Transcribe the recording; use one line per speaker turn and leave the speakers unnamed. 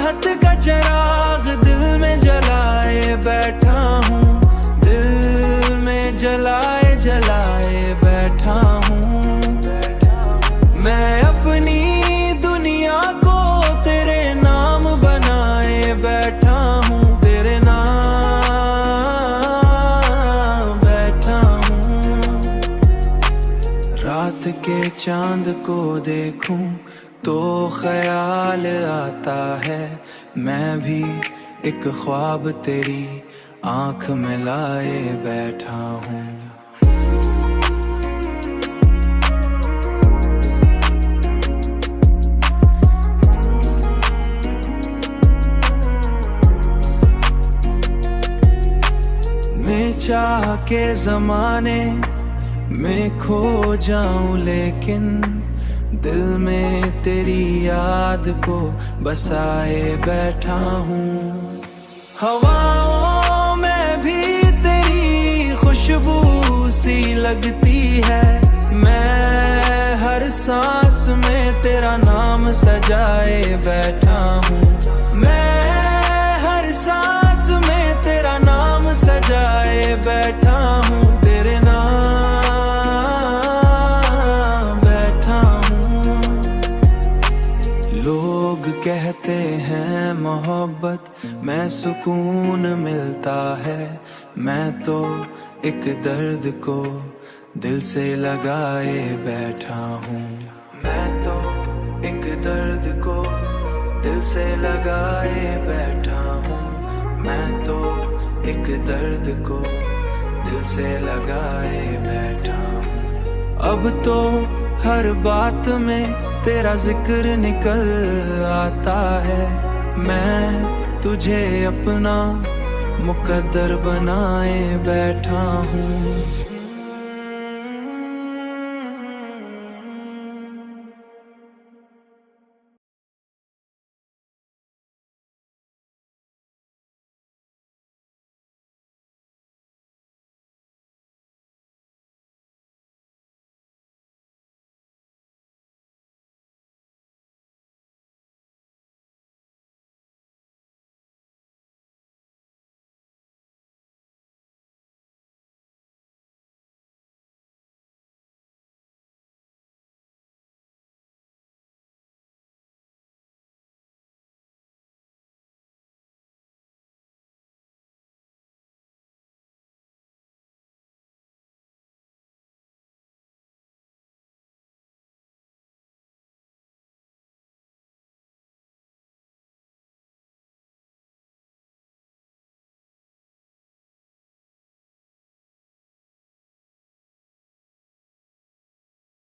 चाहत का चिराग दिल में जलाए बैठा हूँ, दिल में जलाए जलाए बैठा हूँ। मैं अपनी दुनिया को तेरे नाम बनाए बैठा हूँ, तेरे नाम बैठा हूँ। रात के चांद को देखूं तो ख्याल आता है, मैं भी एक ख्वाब तेरी आँख में लाए बैठा हूँ। मैं चाह के ज़माने में खो जाऊं, लेकिन दिल में तेरी याद को बसाए बैठा हूँ। हवाओं में भी तेरी खुशबू सी लगती है, मैं हर सांस में तेरा नाम सजाए बैठा हूँ। मैं हर सांस में तेरा नाम सजाए बैठा हूँ, तेरे कहते हैं मोहब्बत में सुकून मिलता है, मैं तो एक दर्द को दिल से लगाए बैठा हूँ। मैं तो एक दर्द को दिल से लगाए बैठा हूँ, मैं तो एक दर्द को दिल से लगाए बैठा हूँ। अब तो हर बात में तेरा जिक्र निकल आता है, मैं तुझे अपना मुकद्दर बनाए बैठा हूँ।